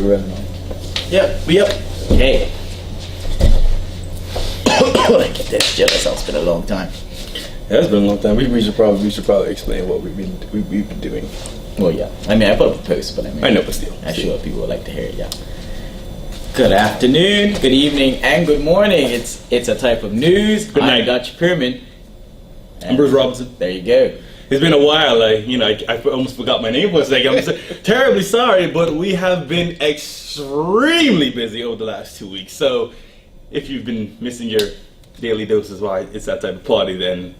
we're running on. Yep. Hey. Get this jealous. It's been a long time. Yeah, it's been a long time. We should probably explain what we've been doing. Well, yeah. I mean, I put up a post, but I know, but still. I'm sure people would like to hear it, yeah. Good afternoon, good evening, and good morning. It's a type of news. Good night. I'm Dutch Pyramid. I'm Bruce Robinson. There you go. It's been a while. I almost forgot my name for a second. I'm terribly sorry, but we have been extremely busy over the last 2 weeks. So, if you've been missing your daily doses, why it's that type of party, then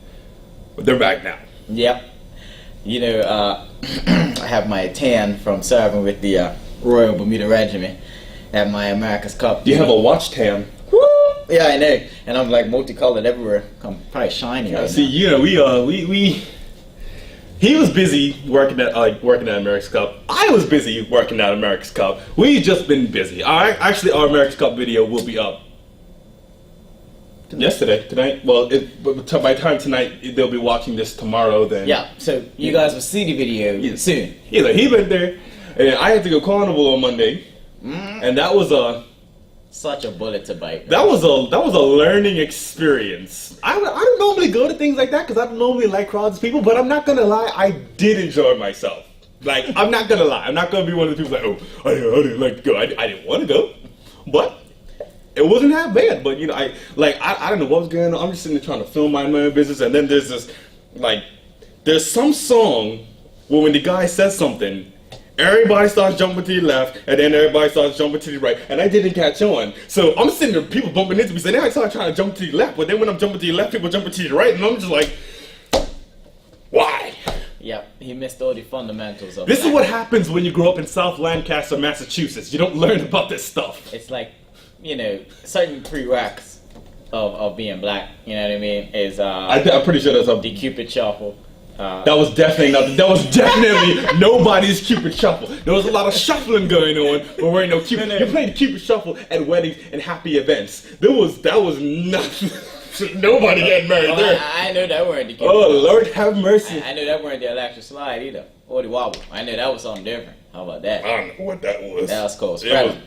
they're back now. Yep. You know, I have my tan from serving with the Royal Bermuda Regiment at my America's Cup. Do you have a watch tan? Woo! Yeah, I know. And I'm like multicolored everywhere. I'm probably shiny. Right See, now. you know, he was busy working at America's Cup. I was busy working at America's Cup. We've just been busy. Actually, our America's Cup video will be up tonight. Well, by the time tonight, they'll be watching this tomorrow. Then yeah. So you guys will see the video soon. Yeah, he went there, and I had to go Carnival on Monday, and that was such a bullet to bite. That was a learning experience. I don't normally go to things like that because I don't normally like crowds of people, but I'm not gonna lie, I did enjoy myself. Like, I'm not gonna lie, I'm not gonna be one of the people like, oh, I didn't like to go. I didn't want to go, but it wasn't that bad. But you know, I don't know what was going on. I'm just sitting there trying to film my own business, and then there's this there's some song where when the guy says something, everybody starts jumping to the left, and then everybody starts jumping to the right, and I didn't catch on. So I'm sitting there, people bumping into me, so then I start trying to jump to the left, but then when I'm jumping to the left, people jumping to the right, and I'm just like, why? Yeah, he missed all the fundamentals of This is what happens when you grow up in South Lancaster, Massachusetts. You don't learn about this stuff. It's like, you know, certain prereqs of being black, you know what I mean, is I'm pretty sure that's the Cupid shuffle. That was definitely nobody's Cupid shuffle. There was a lot of shuffling going on, but there ain't no Cupid. You played Cupid shuffle at weddings and happy events. That was nothing. Nobody getting married there. I know that weren't the Cupid. Oh, Lord have mercy. I know that weren't the electric slide either, or the wobble. I know that was something different. How about that? I don't know what that was. That was called spreading.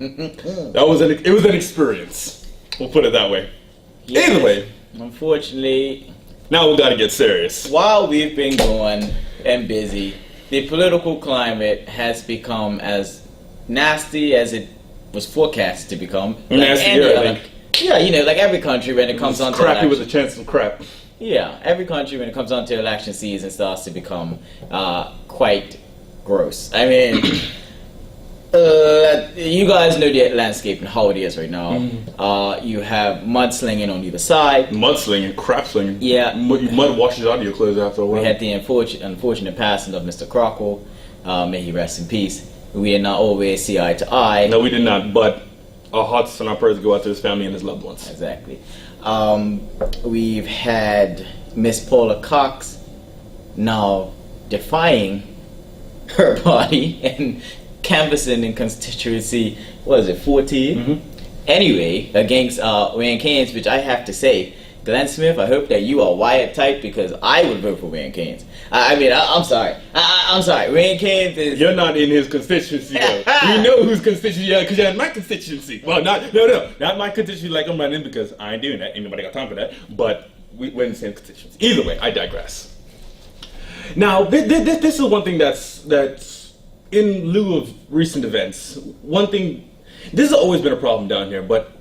It was an experience. We'll put it that way. Yes. Either way. Unfortunately, now we gotta get serious. While we've been going and busy, the political climate has become as nasty as it was forecast to become. Yeah, you know, like every country when it comes on to crappy with a chance of crap. Yeah, every country when it comes on to election season starts to become quite gross. I mean, you guys know the landscape and how it is right now. You have mudslinging on either side. Mudslinging, crap slinging. Yeah. Mud washes out of your clothes after a while. We had the unfortunate passing of Mr. Crockle. May he rest in peace. We did not always see eye to eye. No, we did not, but our hearts and our prayers go out to his family and his loved ones. Exactly. We've had Miss Paula Cox now defying her body and canvassing in constituency, what is it, 14? Anyway, against Wayne Keynes, which I have to say, Glenn Smith, I hope that you are wired tight because I would vote for Wayne Keynes. I'm sorry. I'm sorry. Wayne Keynes is... You're not in his constituency, though. You know whose constituency you are because you're in my constituency. Well, not my constituency like I'm running because I ain't doing that. Ain't nobody got time for that. But we're in the same constituency. Either way, I digress. Now, this is one thing that's in lieu of recent events. One thing, this has always been a problem down here, but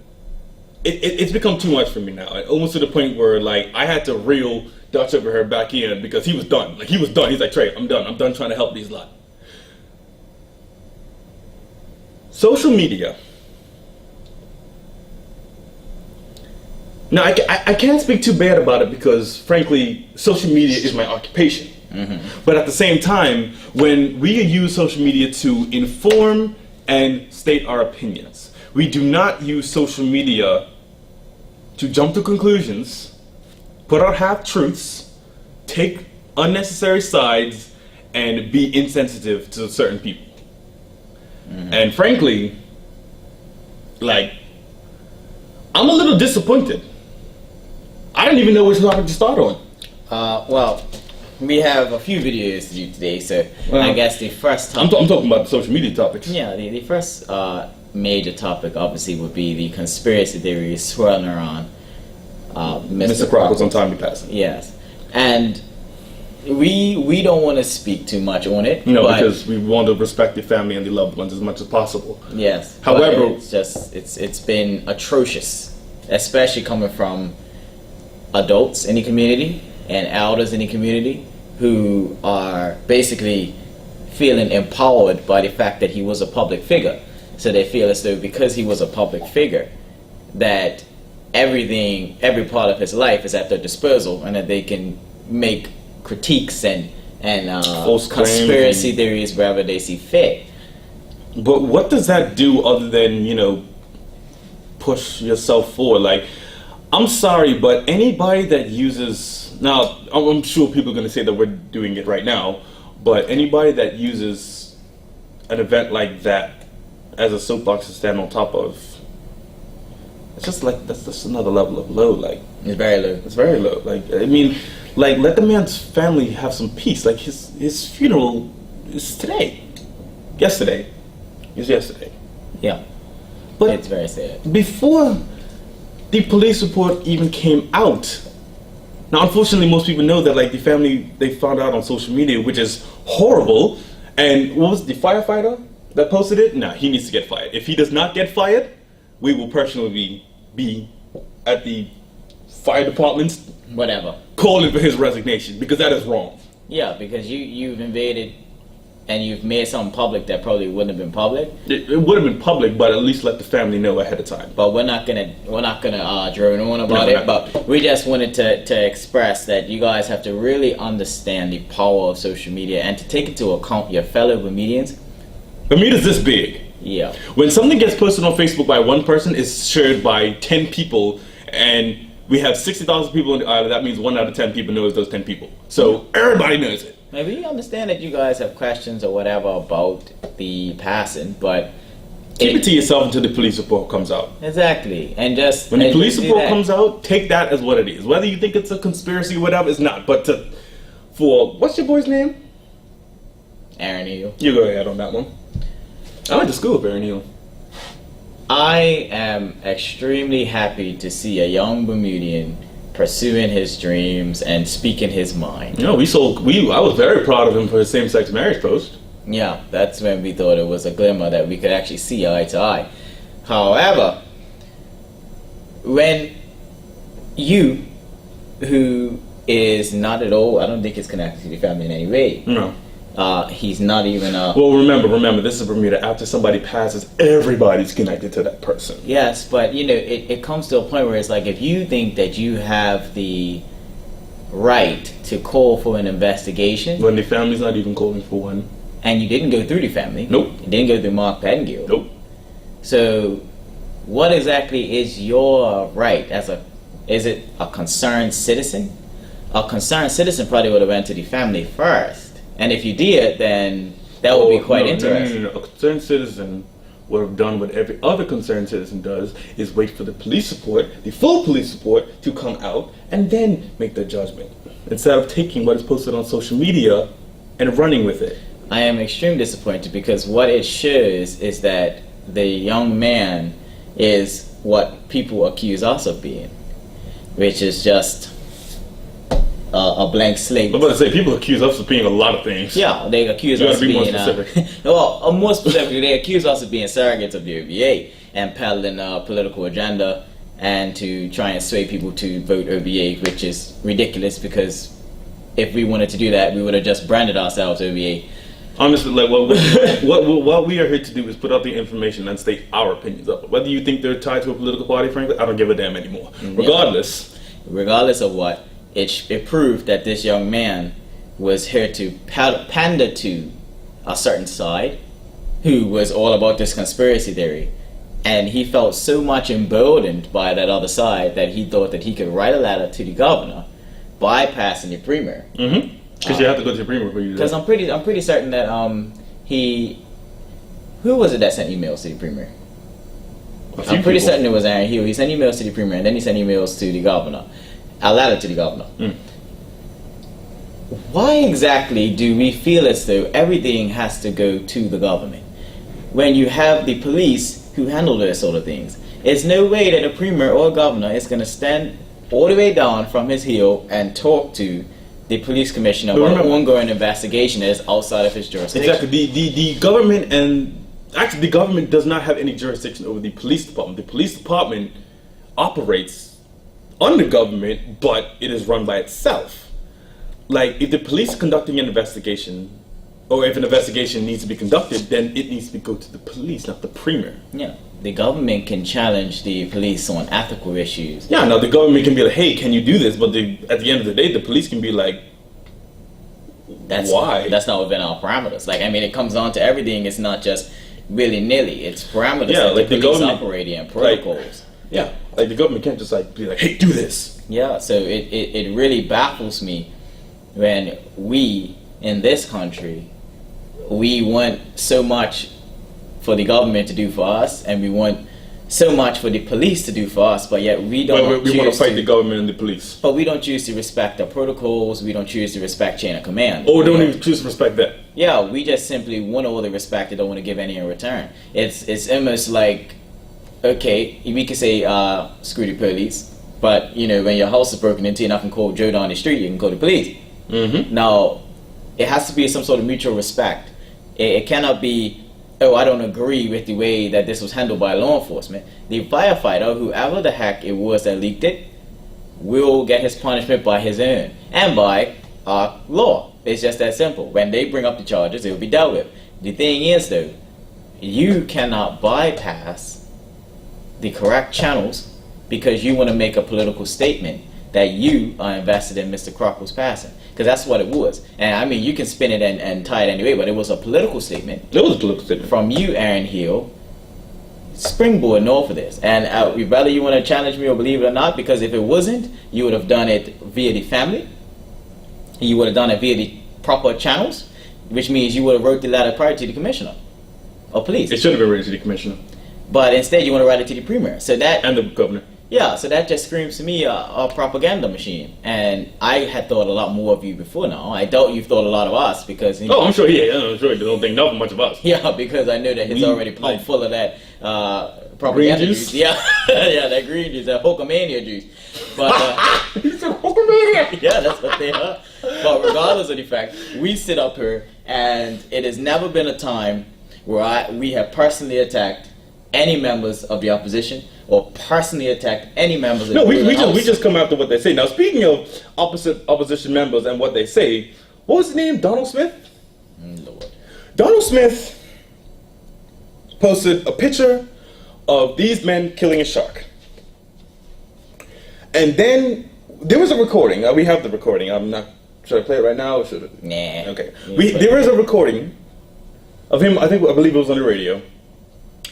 it's become too much for me now. Almost to the point where I had to reel Dutch over her back in because he was done. He was done. He's like, Trey, I'm done. I'm done trying to help these lot. Social media. Now, I can't speak too bad about it because, frankly, social media is my occupation. But at the same time, when we use social media to inform and state our opinions, we do not use social media to jump to conclusions, put out half-truths, take unnecessary sides, and be insensitive to certain people. And frankly, I'm a little disappointed. I don't even know which topic to start on. Well, we have a few videos to do today, so I guess the first I'm topic... talking about the social media topics. Yeah, the first major topic obviously would be the conspiracy theories swirling around Mr. Crockett's untimely passing. Yes, and we don't want to speak too much on it. No, but because we want to respect the family and the loved ones as much as possible. yes. However, but it's been atrocious, especially coming from adults in the community and elders in the community who are basically feeling empowered by the fact that he was a public figure. So they feel as though because he was a public figure, that every part of his life is at their disposal, and that they can make critiques and false conspiracy claims theories wherever they see fit. But what does that do other than, push yourself forward? Like, I'm sorry, but anybody that uses, now I'm sure people are going to say that we're doing it right now, but anybody that uses an event like that as a soapbox to stand on top of, it's just like, that's just another level of low. Like, It's very low. it's very low. Like, I mean, like, let the man's family have some peace. Like, his funeral is today. Yesterday. It was yesterday. Yeah, But it's very sad. before the police report even came out, now unfortunately most people know that, like, the family, they found out on social media, which is horrible. And what was the firefighter that posted it? Nah, he needs to get fired. If he does not get fired, we will personally be at the fire department's Whatever. calling for his resignation, because that is wrong. Yeah, because you've invaded and you've made something public that probably wouldn't have been public. It would have been public, but at least let the family know ahead of time. But we're not gonna drone on about No, it. But we just wanted to express that you guys have to really understand the power of social media and to take into account your fellow Bermudians. Bermuda's this big. Yeah. When something gets posted on Facebook by one person, it's shared by 10 people, and we have 60,000 people on the island. That means 1 out of 10 people knows those 10 people. So everybody knows it. Maybe you understand that you guys have questions or whatever about the passing, but Keep it to yourself until the police report comes out. exactly, and just When the and police do report that. comes out, take that as what it is. Whether you think it's a conspiracy or whatever, it's not. But for what's your boy's name? Aaron Hill. You go ahead on that one. I went to school with Aaron Hill. I am extremely happy to see a young Bermudian pursuing his dreams and speaking his mind. No, I was very proud of him for his same-sex marriage post. Yeah, that's when we thought it was a glimmer that we could actually see eye to eye. However, when you, who is not at all, I don't think it's connected to the family in any way. No. He's not even a... Well, remember, this is Bermuda. After somebody passes, everybody's connected to that person. Yes, but it comes to a point where it's like, if you think that you have the right to call for an investigation, When the family's not even calling for one. and you didn't go through the family, Nope. you didn't go through Mark Pettingill, Nope. so what exactly is your right is it a concerned citizen? A concerned citizen probably would have went to the family first. And if you did, then that would be quite interesting. No. A concerned citizen would have done what every other concerned citizen does, is wait for the police report, the full police report, to come out, and then make their judgment. Instead of taking what is posted on social media and running with it. I am extremely disappointed because what it shows is that the young man is what people accuse us of being, which is just a blank slate. I'm about to say, people accuse us of being a lot of things. Yeah, they accuse You us gotta of be more being specific. well, more specifically, they accuse us of being surrogates of the OVA and peddling a political agenda and to try and sway people to vote OVA, which is ridiculous because if we wanted to do that, we would have just branded ourselves OVA. Honestly, like what we are here to do is put out the information and state our opinions of it. Whether you think they're tied to a political party, frankly, I don't give a damn anymore. Regardless of what, it proved that this young man was here to pander to a certain side who was all about this conspiracy theory. And he felt so much emboldened by that other side that he thought that he could write a letter to the governor bypassing the premier. Mm-hmm. Because you have to go to the premier for you. Because I'm pretty certain that who was it that sent emails to the premier? I'm pretty certain it was Aaron Hill. He sent emails to the premier, and then he sent emails to the governor, a letter to the governor. why exactly do we feel as though everything has to go to the government when you have the police who handle those sort of things? There's no way that a premier or a governor is going to stand all the way down from his heel and talk to the police commissioner about an ongoing investigation that is outside of his jurisdiction. Exactly. The government and actually the government does not have any jurisdiction over the police department. The police department operates under government, but it is run by itself. Like, if the police are conducting an investigation, or if an investigation needs to be conducted, then it needs to go to the police, not the premier. Yeah. The government can challenge the police on ethical issues. Yeah, now the government can be like, hey, can you do this? But at the end of the day, the police can be like, why? That's not within our parameters. Like, I mean, it comes down to everything. It's not just willy-nilly. It's parameters that like the police operate in, protocols. Like the government can't just like be like, hey, do this. Yeah, so it really baffles me when we, in this country, we want so much for the government to do for us, and we want so much for the police to do for us, but yet we don't. We want to fight the government and the police. But we don't choose to respect the protocols. We don't choose to respect chain of command. Or don't even choose to respect that. Yeah, we just simply want all the respect and don't want to give any in return. It's almost like, okay, we could say screw the police, but you know, when your house is broken into and I can call Joe down the street, you can call the police. Mm-hmm. Now, it has to be some sort of mutual respect. It cannot be, oh, I don't agree with the way that this was handled by law enforcement. The firefighter, whoever the heck it was that leaked it, will get his punishment by his own and by law. It's just that simple. When they bring up the charges, it will be dealt with. The thing is, though, you cannot bypass the correct channels because you want to make a political statement that you are invested in Mr. Crocker's passing. Because that's what it was. And I mean, you can spin it and tie it anyway, but it was a political statement. It was a political statement. From you, Aaron Hill, springboarding off of this. And whether you want to challenge me or believe it or not, because if it wasn't, you would have done it via the family. You would have done it via the proper channels, which means you would have wrote the letter prior to the commissioner of police. It should have been written to the commissioner. But instead, you want to write it to the premier. So that and the governor. Yeah, so that just screams to me a propaganda machine. And I had thought a lot more of you before now. I doubt you've thought a lot of us because... Oh, I'm sure, I'm sure you don't think nothing much of us. Yeah, because I know that he's already pumped full of that propaganda juice. Yeah, yeah, that green juice, that Hulkamania juice. But He's a Hulkamania! Yeah, that's what they are. But regardless of the fact, we sit up here and it has never been a time where we have personally attacked any members of the opposition or personally attacked any members of the we just come after what they say. Now, speaking of opposition members and what they say, what was his name? Donald Smith? Lord. Donald Smith posted a picture of these men killing a shark. And then there was a recording. We have the recording. Should I play it right now or should it? Nah. Okay. There is a recording of him, I believe it was on the radio,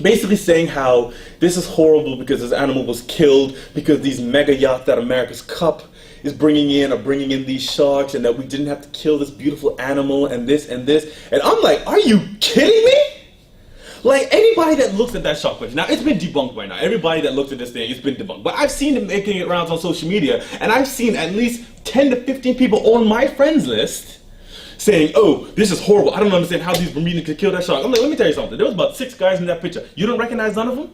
basically saying how this is horrible because this animal was killed because these mega yachts that America's Cup is bringing in these sharks, and that we didn't have to kill this beautiful animal and this and this. And I'm like, are you kidding me? Like, anybody that looks at that shark footage, now it's been debunked by now. Everybody that looks at this thing, it's been debunked. But I've seen it making it rounds on social media, and I've seen at least 10 to 15 people on my friends list saying, oh, this is horrible. I don't understand how these Bermudians could kill that shark. I'm like, let me tell you something. There was about 6 guys in that picture. You don't recognize none of them?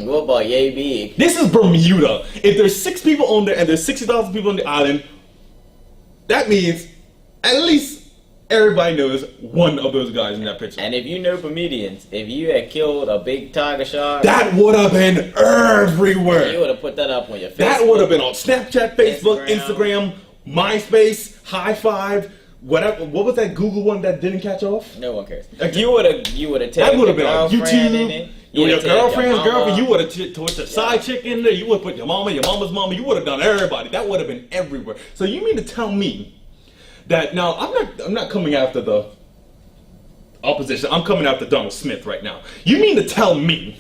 What about yay big? This is Bermuda. If there's 6 people on there and there's 60,000 people on the island, that means at least everybody knows one of those guys in that picture. And if you know Bermudians, if you had killed a big tiger shark, that would have been everywhere. You would have put that up on your Facebook. That would have been on Snapchat, Facebook, Instagram, MySpace, High Five, whatever. What was that Google one that didn't catch off? No one cares. You would have taken that would have been on YouTube. In it. Your girlfriend's girlfriend. You would have put your side chick in there. You would have put your mama's mama. You would have done everybody. That would have been everywhere. So you mean to tell me that now I'm not coming after the opposition. I'm coming after Donald Smith right now. You mean to tell me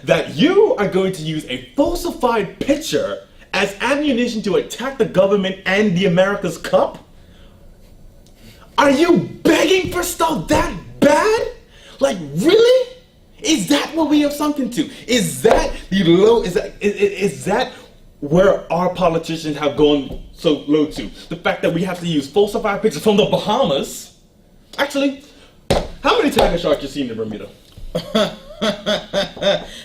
that you are going to use a falsified picture as ammunition to attack the government and the America's Cup? Are you begging for stuff that bad? Like, really? Is that what we have sunk into? Is that the low? Is that where our politicians have gone so low to. The fact that we have to use falsified pictures from the Bahamas. Actually, how many tiger sharks you seen in Bermuda?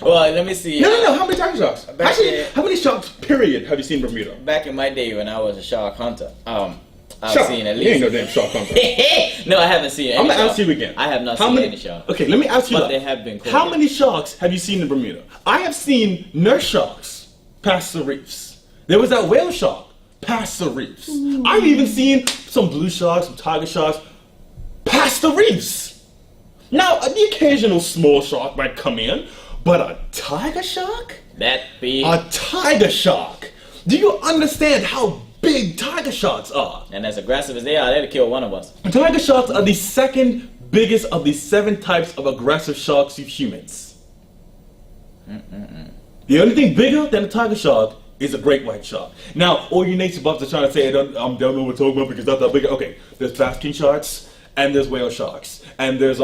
Well, let me see. No. How many tiger sharks? Actually, how many sharks, period, have you seen in Bermuda? Back in my day when I was a shark hunter, I've Shark. seen at You ain't least. no damn shark hunter. No, I haven't seen any. I'm gonna shark. ask you again. I have not How seen many- any shark. Okay, let me ask you But that. they have been. How caught. many sharks have you seen in Bermuda? I have seen nurse sharks pass the reefs. There was that whale shark pass the reefs. I've even seen some blue sharks, some tiger sharks pass the reefs. Now, the occasional small shark might come in, but a tiger shark? That big. A tiger shark? Do you understand how big tiger sharks are? And as aggressive as they are, they'll kill one of us. Tiger sharks are the second biggest of the 7 types of aggressive sharks to humans. The only thing bigger than a tiger shark is a great white shark. Now, all you nature buffs are trying to say, I don't know what we're talking about because that's not big. Okay, there's basking sharks, and there's whale sharks, and there's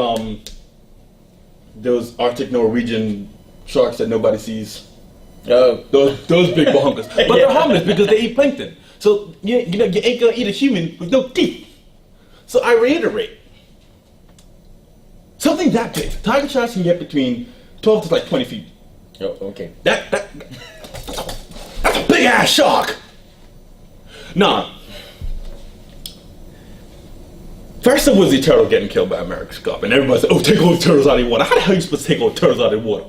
those Arctic Norwegian sharks that nobody sees. Oh. Those big bahunkers. But they're harmless because they eat plankton. So you ain't gonna eat a human with no teeth. So I reiterate, something that big. Tiger sharks can get between 12 to like 20 feet. Oh, okay. That's a big ass shark. Nah. First it was the turtle getting killed by America's Cup, and everybody said, "Oh, take all the turtles out of the water." How the hell are you supposed to take all the turtles out of the water?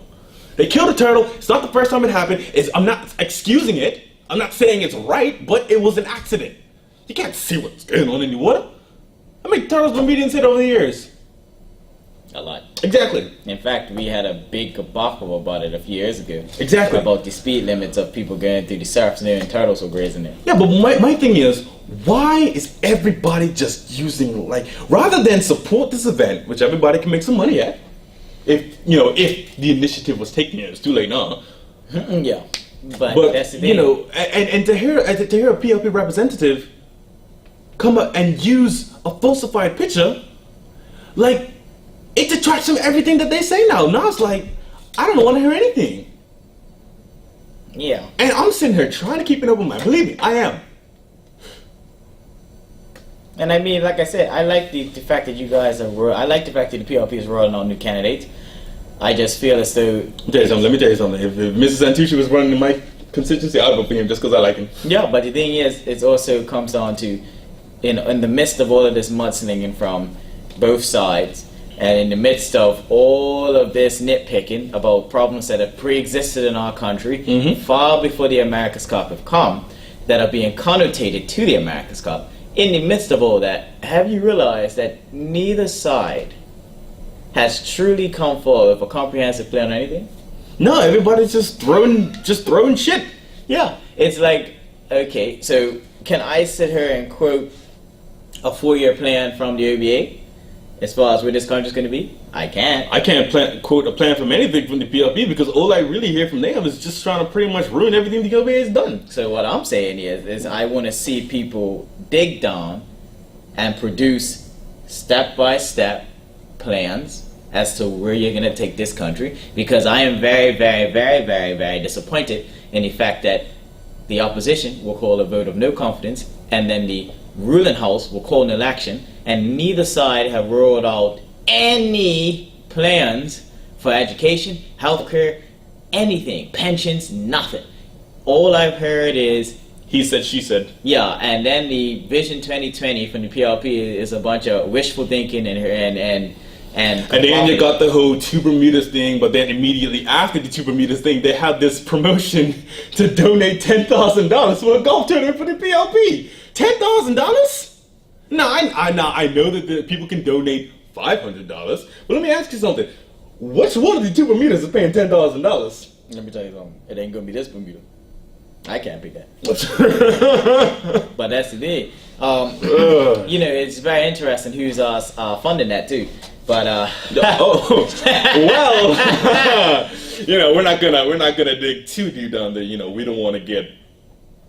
They killed a turtle. It's not the first time it happened. I'm not excusing it. I'm not saying it's right, but it was an accident. You can't see what's going on in the water. How many turtles Bermudians hit over the years? A lot. Exactly. In fact, we had a big debacle about it a few years ago. Exactly. About the speed limits of people going through the surfs there and turtles were grazing there. Yeah, but my thing is, why is everybody just using, like, rather than support this event, which everybody can make some money at, if the initiative was taken, it's too late now. Yeah, but that's the thing. And to hear a PLP representative come up and use a falsified picture, like, it detracts from everything that they say now. Now it's like, I don't want to hear anything. Yeah. And I'm sitting here trying to keep an open mind. Believe me, I am. And I mean, like I said, I like the fact that you guys are. I like the fact that the PLP is rolling out new candidates. I just feel as though. Let me tell you something. If Mrs. Santucci was running in my constituency, I'd vote for him just because I like him. Yeah, but the thing is, it also comes down to, in the midst of all of this mudslinging from both sides, and in the midst of all of this nitpicking about problems that have pre-existed in our country, far before the America's Cup have come, that are being connotated to the America's Cup. In the midst of all that, have you realized that neither side has truly come forward with a comprehensive plan on anything? No, everybody's just throwing shit. Yeah, it's like, okay, so can I sit here and quote a 4-year plan from the OBA as far as where this country's going to be? I can't. I can't quote a plan from anything from the PLP because all I really hear from them is just trying to pretty much ruin everything the OBA has done. So what I'm saying is I want to see people dig down and produce step-by-step plans as to where you're going to take this country, because I am very, very, very, very, very disappointed in the fact that the opposition will call a vote of no confidence and then the ruling house will call an election, and neither side have rolled out any plans for education, healthcare, anything, pensions, nothing. All I've heard is he said, she said. Yeah, and then the Vision 2020 from the PLP is a bunch of wishful thinking and then you got the whole Two Bermudas thing, but then immediately after the Two Bermudas thing, they had this promotion to donate $10,000 for a golf tournament for the PLP. $10,000? No, I know that the people can donate $500, but let me ask you something. Which one of the Two Bermudas is paying $10,000? Let me tell you something. It ain't gonna be this Bermuda. I can't pick that. But that's the thing. It's very interesting who's funding that too. But we're not gonna dig too deep down there. We don't want to get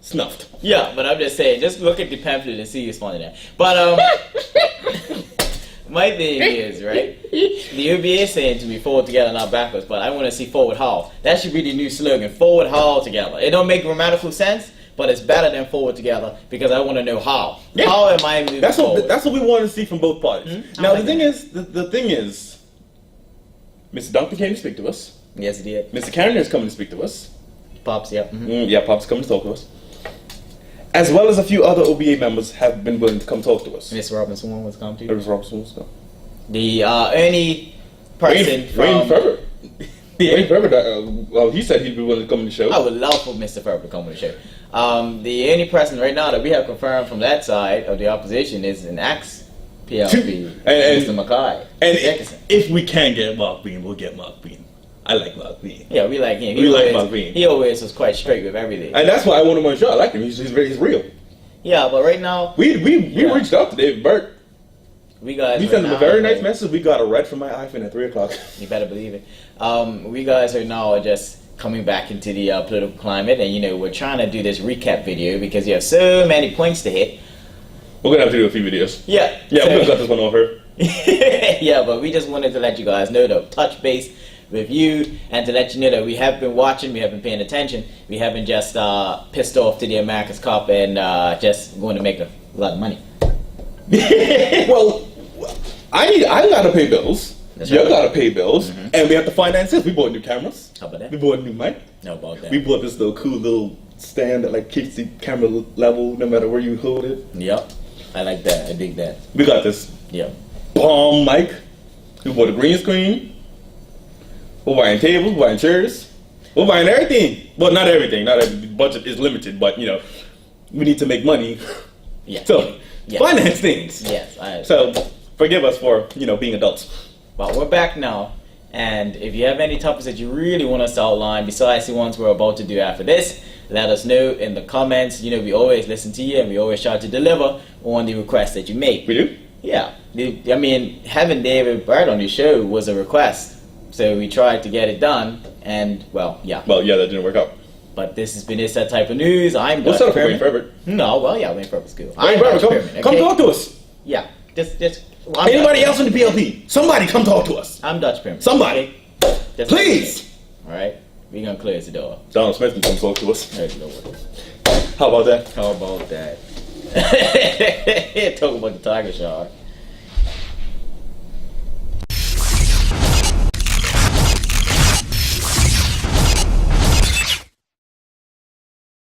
snuffed. Yeah, but I'm just saying, just look at the pamphlet and see who's funding that. But My thing is, right? The OBA is saying to me forward together, not backwards, but I want to see forward how. That should be the new slogan, forward how together. It don't make grammatical sense, but it's better than forward together because I want to know how. Yeah. How am I moving forward? That's what we want to see from both parties. Mhm. Now I like the thing is, Mr. Duncan came to speak to us. Yes, it did. Mr. Karen is coming to speak to us. Pops, yep. Yeah, Pop's coming to talk to us. As well as a few other OBA members have been willing to come talk to us. Miss Robinson was come to. There's Robinson was come. The only person Wayne from... Ferber. Wayne Ferber, well, he said he'd be willing to come on the show. I would love for Mr. Ferber to come on the show. The only person right now that we have confirmed from that side of the opposition is an ex-PLP, and Mr. Mackay. And Dickinson. if we can get Mark Bean, we'll get Mark Bean. I like Mark Bean. Yeah, we like him. We like Mark Bean. He always was quite straight with everything. And that's why I want him on the show. I like him. He's real. Yeah, but right now... We reached out to David Burt. We guys We right sent him a now- very nice message. We got a red from my iPhone at 3 o'clock. You better believe it. We guys right now are just coming back into the political climate, and we're trying to do this recap video because you have so many points to hit. We're going to have to do a few videos. Yeah. Yeah, we're going to cut this one off here. Yeah, but we just wanted to let you guys know, to touch base with you and to let you know that we have been watching, we have been paying attention, we haven't just pissed off to the America's Cup and just going to make a lot of money. Well, I gotta pay bills. That's You right. gotta pay bills, and we have to finance this. We bought new cameras. How about that? We bought a new mic. No about that. We bought this little cool little stand that like keeps the camera level no matter where you hold it. Yep. I like that. I dig that. We got this Yep. bomb mic. We bought a green screen. We're buying tables. We're buying chairs. We're buying everything. Well, not everything. Not every budget is limited, but we need to make money. Yeah. So Yeah. finance things. Yes. So forgive us for being adults. But we're back now, and if you have any topics that you really want us to outline besides the ones we're about to do after this, let us know in the comments. We always listen to you, and we always try to deliver on the requests that you make. We do? Yeah. I mean, having David Byrd on the show was a request, so we tried to get it done, and well, yeah. Well, yeah, that didn't work out. But this has been That Type of News. I'm What's Dutch up for Wayne Pyramid. Ferber? No, well, yeah, Wayne Ferber's cool. Wayne I'm Ferber, Dutch Pyramid, come okay? talk to us. Yeah, just. Well, Anybody Dutch else in the PLP? Somebody come talk to us. I'm Dutch Pyramid. Somebody. Okay? Just- Please. All right, we're gonna close the door. Donald Smith can come talk to us. There's no way. How about that? How about that? Talk about the tiger shark.